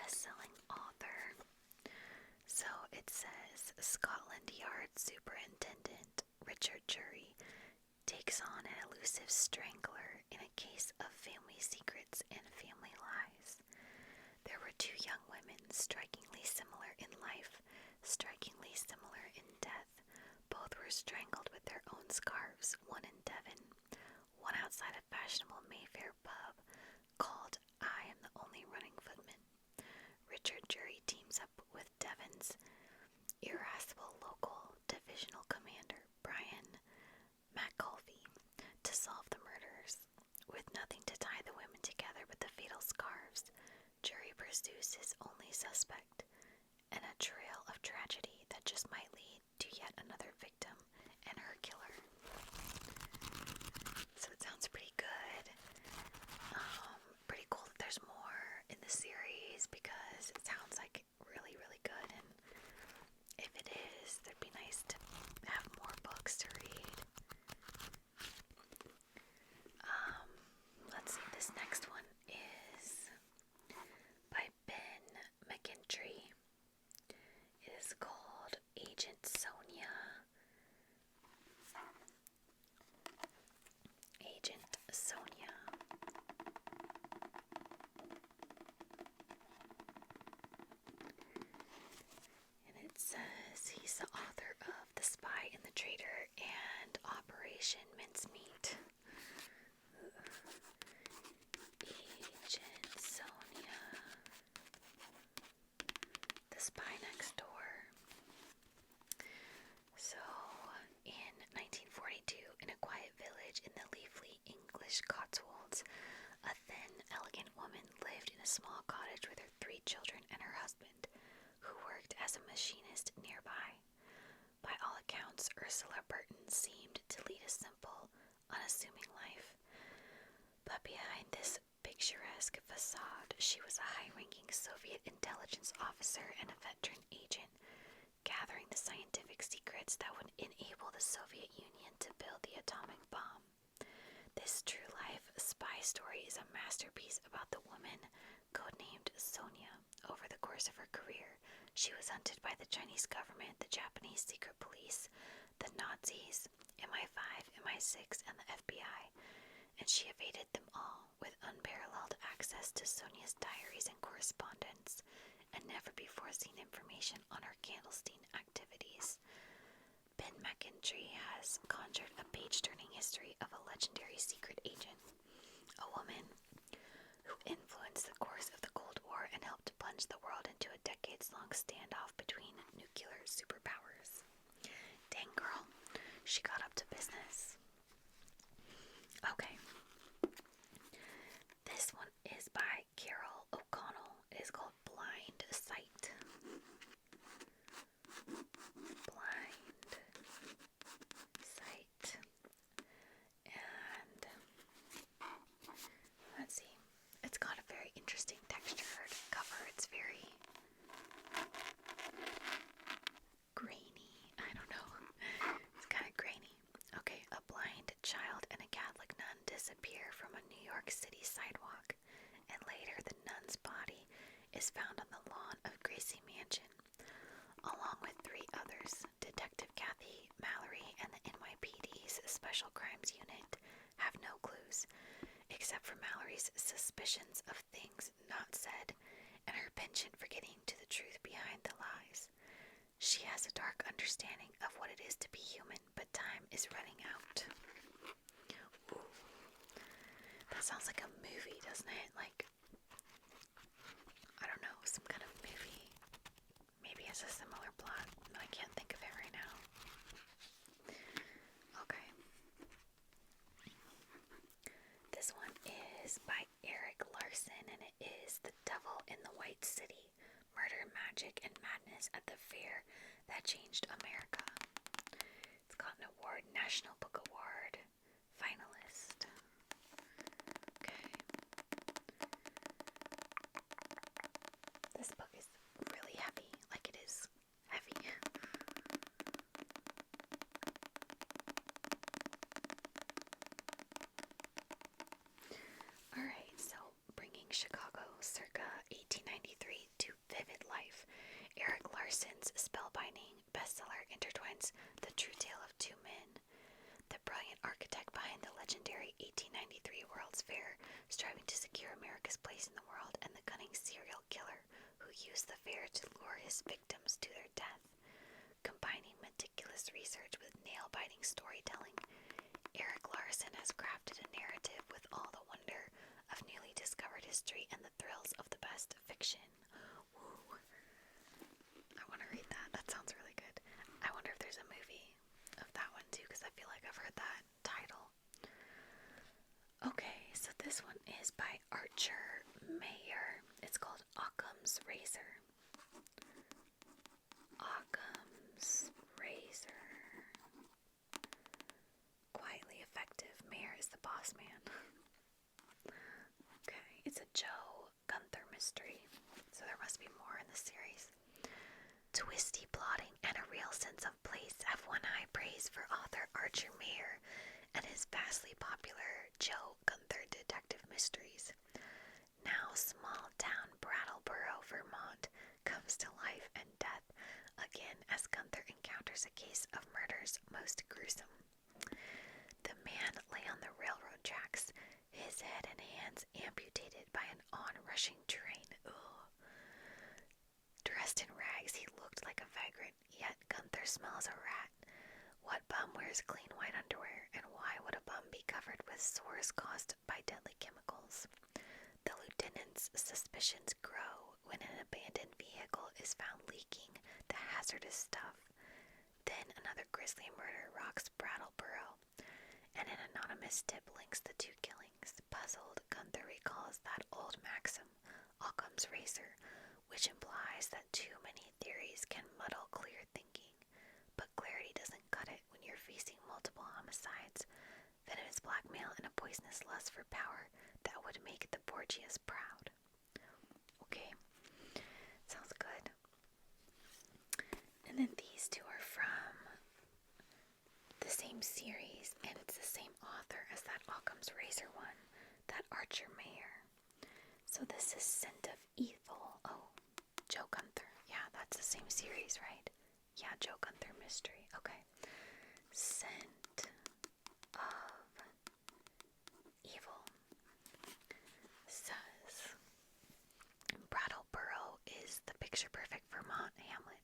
best-selling author. So it says, Scotland Yard Superintendent Richard Jury takes on an elusive strangler in a case of family secrets and family lies. There were two young women, strikingly similar in life, strikingly similar in death. Both were strangled with their own scarves, one in Devon, one outside a fashionable Mayfair pub called I Am the Only Running Footman. Richard Jury teams up with Devon's irascible local divisional commander, Brian McCulvey, to solve the murders. With nothing to tie the women together but the fatal scarves, Jury pursues his only suspect, and a trail of tragedy that just might lead to yet another victim and her killer. So it sounds pretty good. Pretty cool that there's more in the series because it sounds like really, really good. And if it is, it'd be nice to have more books to read. Let's see, this next one is by Ben McIntry. It is called Agent Sonia. Agent Sonia. And it says he's the author of The Spy and the Traitor and Operation Mincemeat. Agent Sonia. The Spy Next Door. So, in 1942, in a quiet village in the leafy English Cotswolds, a thin, elegant woman lived in a small cottage with her 3 children and her husband, who worked as a machinist nearby. By all accounts, Ursula Burton seemed to lead a simple, unassuming life. But behind this picturesque facade, she was a high-ranking Soviet intelligence officer and a veteran agent, gathering the scientific secrets that would enable the Soviet Union to build the atomic bomb. This true-life spy story is a masterpiece about the woman, codenamed Sonia. Over the course of her career, she was hunted by the Chinese government, the Japanese secret police, the Nazis, MI5, MI6, and the FBI, and she evaded them all with unparalleled access to Sonia's diaries and correspondence, and never-before-seen information on her clandestine activities. Ben McIntry has conjured a page-turning history of a legendary secret agent, a woman who influenced the course of the Cold War and helped plunge the world into a decades-long standoff between nuclear superpowers. Dang girl, she got up to business. Okay. This one is by Carol O'Connell. It is called Blind Sight. Blind Sight. And let's see. It's got a very interesting textured cover. It's very grainy. I don't know. It's kind of grainy. Okay, a blind child and a Catholic nun disappear from a New York City sidewalk, and later the nun's body is found on the lawn of Gracie Mansion, along with 3 others. Detective Kathy Mallory and the NYPD's Special Crimes Unit have no clues, except for Mallory's suspicions of things not said and her penchant for getting to the truth behind the lies. She has a dark understanding of what it is to be human, but time is running out. Ooh. That sounds like a movie, doesn't it? Like, I don't know, some kind of movie. Maybe it's a similar plot, but I can't think of it right now. Okay. This one is by Eric Larson, and it is The Devil in the White City: Murder, Magic, and Madness at the Fair That Changed America. It's got an award, National Book Award finalist. Okay. This book is really heavy, like it is heavy. Alright, so bringing Chicago circa 1893 to vivid life. Erik Larson's spellbinding bestseller intertwines the true tale of two men, the brilliant architect behind the legendary 1893 World's Fair, striving to secure America's place in the world, and the cunning serial killer who used the fair to lure his victims to their death. Combining meticulous research with nail-biting storytelling, Erik Larson has crafted a narrative with all the wonder of newly discovered history and the thrills of the best fiction. Woo! I want to read that. That sounds really good. I wonder if there's a movie of that one too, because I feel like I've heard that title. Okay, so this one is by Archer Mayer. It's called AAMS Razor. AAMS Razor. Quietly effective. Mayer is the boss man. Okay, it's a Joe Gunther mystery, so there must be more in the series. Twisty plotting and a real sense of place have won high praise for author Archer Mayer and his vastly popular Joe Gunther detective mysteries. Now small-town Brattleboro, Vermont comes to life and death again as Gunther encounters a case of murders most gruesome. The man lay on the railroad tracks, his head and hands amputated by an onrushing train. Ugh. Dressed in rags, he looked like a vagrant, yet Gunther smells a rat. What bum wears clean white underwear, and why would a bum be covered with sores caused by deadly chemicals? The lieutenant's suspicions grow when an abandoned vehicle is found leaking the hazardous stuff. Then another grisly murder rocks Brattleboro, and an anonymous tip links the two killings. Puzzled, Gunther recalls that old maxim, Occam's razor, which implies that too many theories can muddle clear thinking. But clarity doesn't cut it when you're facing multiple homicides, venomous blackmail, and a poisonous lust for power that would make the Borgias proud. Okay, sounds good. And then these two are from the same series, and it's the same author as that Occam's Razor one, that Archer Mayer. So this is Scent of Evil. Oh, Joe Gunther. Yeah, that's the same series, right? Yeah, Joe Gunther mystery. Okay. Scent of Evil says, Brattleboro is the picture-perfect Vermont hamlet.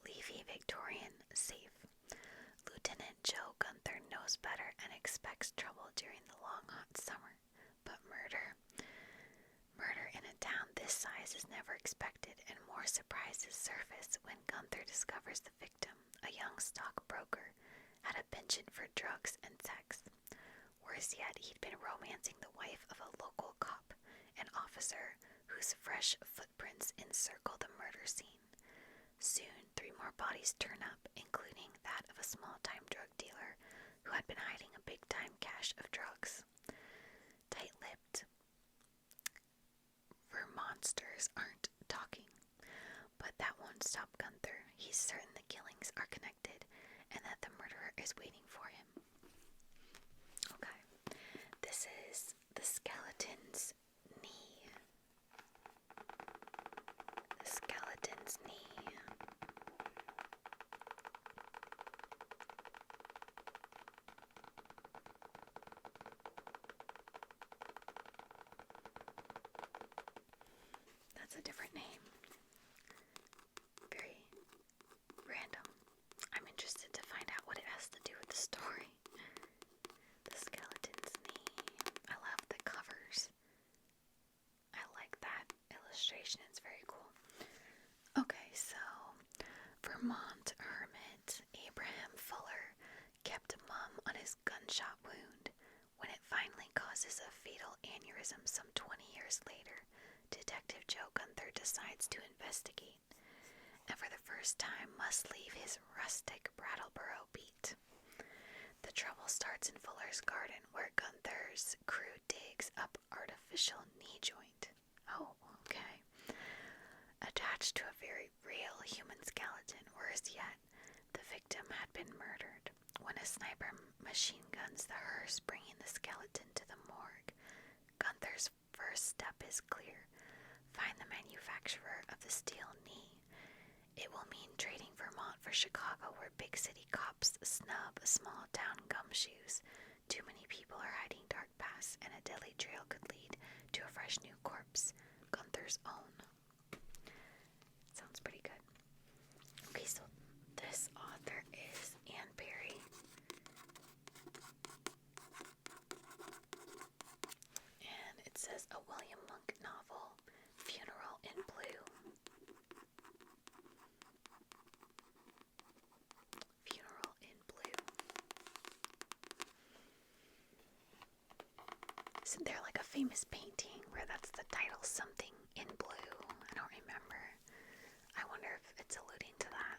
Leafy, Victorian, safe. Lieutenant Joe Gunther knows better and expects trouble during the long hot summer. But murder in a town this size is never expected, and more surprises surface when Gunther discovers the victim, a young stockbroker, had a penchant for drugs and sex. Worse yet, he'd been romancing the wife of a local cop, an officer whose fresh footprints encircle the murder scene. Soon, 3 more bodies turn up, including that of a small-time drug dealer who had been hiding a big-time cache of drugs. Tight-lipped Vermonsters aren't talking, but that won't stop Gunther. He's certain the killings are connected and that the murderer is waiting for him. Okay, this is The Skeleton's Knee. The Skeleton's Knee. That's a different name. Very random. I'm interested to find out what it has to do with the story. The Skeleton's Knee. I love the covers. I like that illustration. It's very cool. Okay, so Vermont hermit Abraham Fuller kept mum on his gunshot wound. When it finally causes a fatal aneurysm some 20 years later, Detective Joe Gunther decides to investigate, and for the first time must leave his rustic Brattleboro beat. The trouble starts in Fuller's garden, where Gunther's crew digs up artificial knee joint. Oh, okay. Attached to a very real human skeleton. Worse yet, the victim had been murdered when a sniper machine guns the hearse, bringing the skeleton to the morgue. Gunther's first step is clear. Find the manufacturer of the steel for Chicago where big city cops snub small town gumshoes. Too many people are hiding dark paths, and a deadly trail could lead to a fresh new corpse. Gunther's own. Sounds pretty good. Okay, so this author is Anne Perry. And it says a William Monk novel, Funeral in Blue. Funeral in Blue. Isn't there like a famous painting where that's the title, Something in Blue? I don't remember. I wonder if it's alluding to that.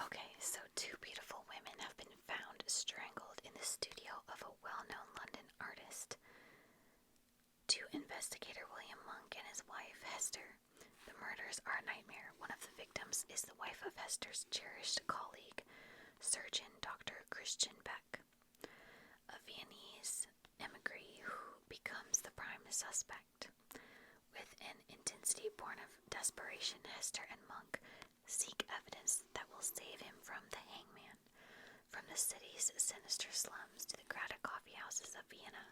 Okay, so two beautiful women have been found strangled in the studio of a well-known London artist. To investigator William Monk and his wife, Hester, the murders are a nightmare. One of the victims is the wife of Hester's cherished colleague, surgeon Dr. Christian Beck, a Viennese emigre who becomes the prime suspect. With an intensity born of desperation, Hester and Monk seek evidence that will save him from the hangman. From the city's sinister slums to the crowded coffee houses of Vienna,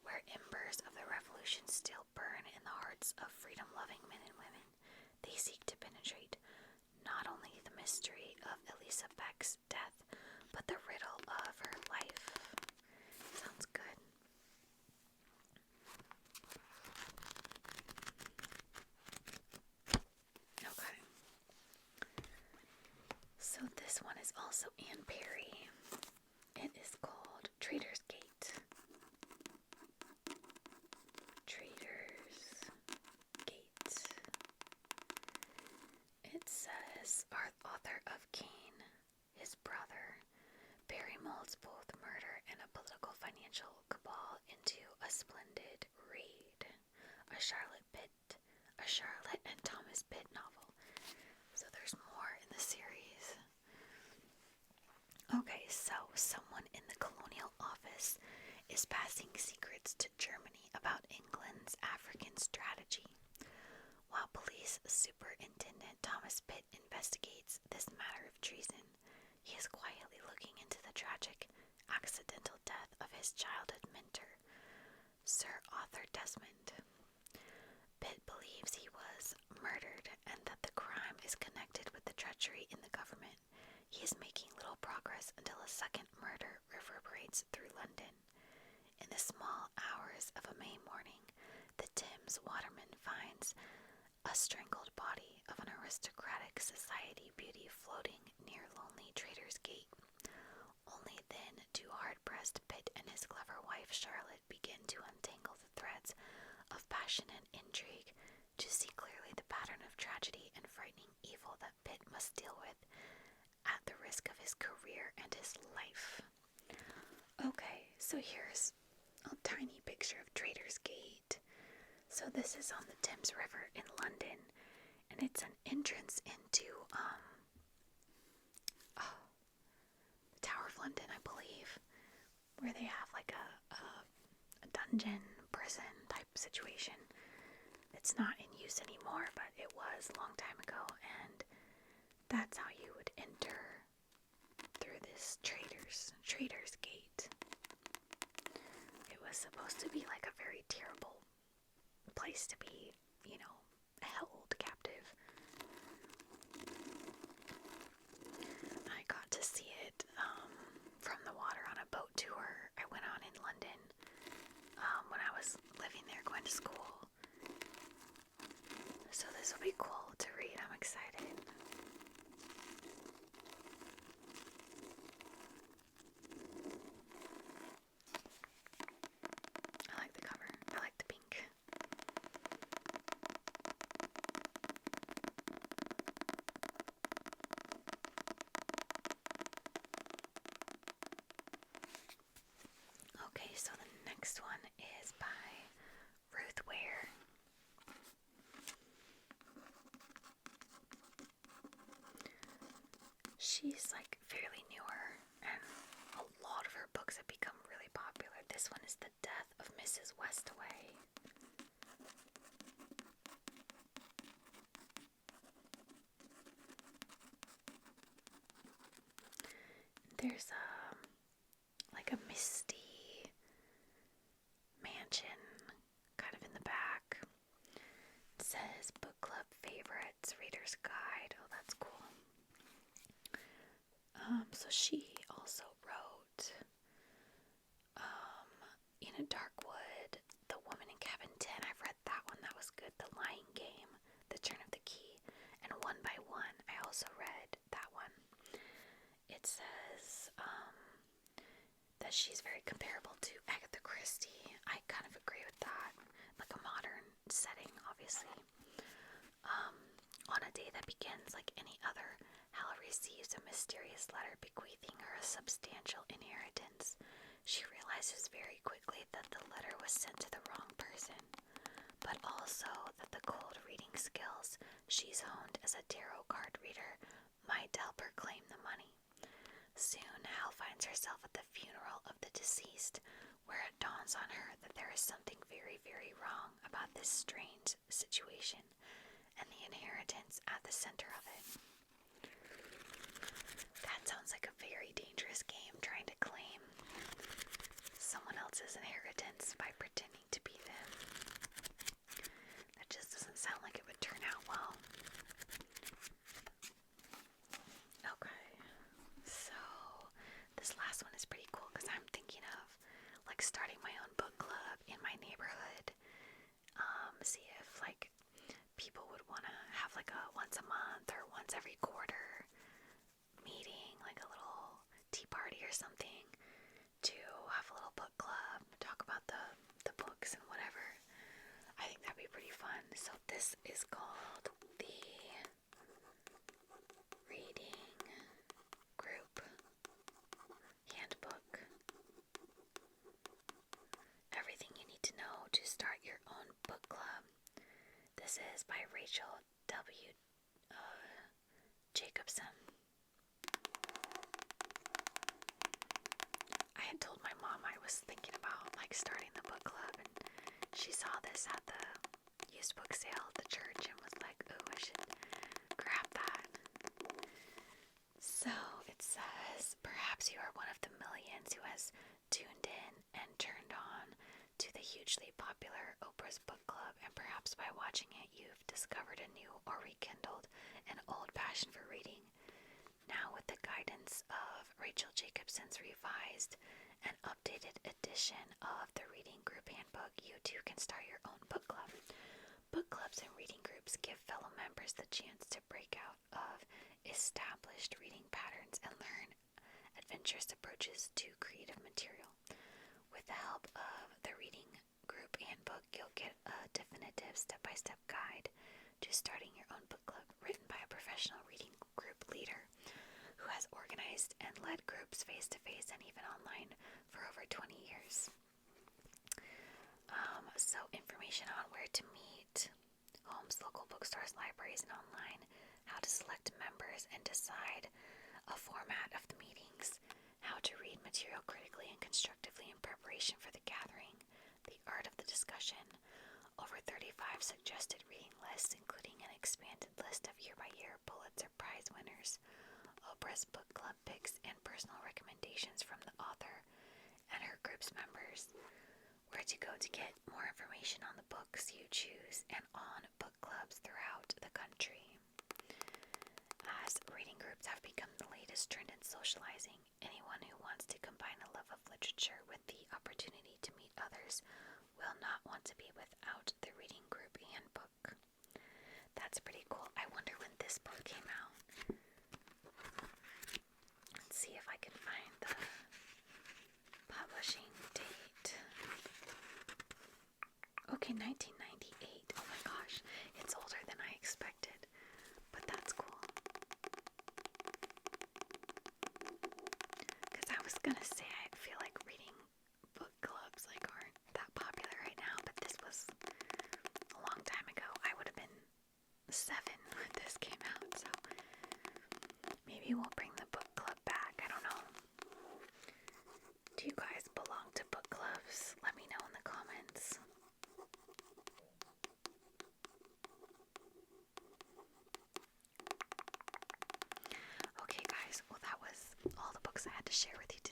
where embers of the revolution still burn in the hearts of freedom-loving men and women, they seek to penetrate not only the mystery of Elisa Beck's death, but the riddle of her life. Sounds good. Okay. So this one is also Anne Perry. It is called Traitors Gate. Traitors Gate. It says, our author of Cain, his brother, Barry molds both murder and a political financial cabal into a splendid read. A Charlotte and Thomas Pitt novel. So there's more in the series. Okay, so someone in the colonial office is passing secrets to Germany about England's African strategy. While police superintendent Thomas Pitt investigates this matter of treason, he is quietly looking into the tragic, accidental death of his childhood mentor, Sir Arthur Desmond. Pitt believes he was murdered and that the crime is connected with the treachery in the government. He is making little progress until a second murder reverberates through London. In the small hours of a May morning, the Thames waterman finds a strangled body of an aristocratic society beauty floating near lonely Traitors Gate. Only then do hard-pressed Pitt and his clever wife Charlotte begin to untangle the threads of passion and intrigue, to see clearly the pattern of tragedy and frightening evil that Pitt must deal with at the risk of his career and his life. Okay, so here's a tiny picture of Traitors Gate. So this is on the Thames River in London, and it's an entrance into the Tower of London, I believe, where they have like a dungeon, prison type situation. It's not in use anymore, but it was a long time ago, and that's how you would enter through this Traitors Gate. It was supposed to be like a very terrible place to be, held captive. I got to see it from the water on a boat tour I went on in London when I was living there going to school. So this will be cool to read. I'm excited. I like the cover. I like the pink. Okay, so the next one is by Ruth Ware. She's like fairly newer, and a lot of her books have become really popular. This one is The Death of Mrs Westway. There's like a misty mansion kind of in the back. It says book club favorites, reader's guide. Oh, that's cool. So she also wrote In a Dark Wood, The Woman in Cabin 10. I've read that one. That was good. The Lying Game, The Turn of the Key, and One by One. I also read that one. It says that she's very comparable to Agatha Christie. I kind of agree with that. Like a modern setting, obviously. On a day that begins like any other, Hal receives a mysterious letter bequeathing her a substantial inheritance. She realizes very quickly that the letter was sent to the wrong person, but also that the cold reading skills she's honed as a tarot card reader might help her claim the money. Soon, Hal finds herself at the funeral of the deceased, where it dawns on her that there is something very, very wrong about this strange situation, and the inheritance at the center of it. That sounds like a very dangerous game, trying to claim someone else's inheritance by pretending to be them. That just doesn't sound like it would turn out well. Okay, so this last one is pretty cool because I'm thinking of like starting my own book club in my neighborhood. See if like people would want to have like a once a month or once every quarter meeting, like a little tea party or something, to have a little book club, talk about the books and whatever. I think that'd be pretty fun. So this is called the Reading Group Handbook. Everything you need to know to start your own book club. This is by Rachel W. Jacobson. I had told my mom I was thinking about like starting the book club, and she saw this at the used book sale at the church and was like, oh, I should grab that. So it says, perhaps you are one of the millions who has tuned in and turned on to the hugely popular Oprah's book club, and perhaps by watching it you've discovered a new or rekindled an old passion for reading. Now, with the guidance of Rachel Jacobson's revised and updated edition of the Reading Group Handbook, you too can start your own book club. Book clubs and reading groups give fellow members the chance to break out of established reading patterns and learn adventurous approaches to creative material. With the help of the Reading Group Handbook, you'll get a definitive step-by-step guide to starting your own book club, written by a professional reading group leader who has organized and led groups face-to-face and even online for over 20 years. So information on where to meet, homes, local bookstores, libraries, and online, how to select members and decide a format of the meetings, how to read material critically and constructively in preparation for the gathering, the art of the discussion, over 35 suggested reading lists, including an expanded list of year-by-year Pulitzer Prize winners, Oprah's book club picks, and personal recommendations from the author and her group's members, where to go to get more information on the books you choose, and on book clubs throughout the country. As reading groups have become the latest trend in socializing, anyone who wants to combine a love of literature with the opportunity to meet others will not want to be without the Reading Group Handbook. That's pretty cool. I wonder when this book came out. Let's see if I can find the publishing date. Okay, 1998. Oh my gosh, it's older than I expected, but that's cool. Because I was gonna say, I feel like reading book clubs like aren't that popular right now, but this was a long time ago. I would have been 7 when this came out, so maybe we'll bring Do you guys belong to book clubs? Let me know in the comments. Okay guys, well that was all the books I had to share with you today.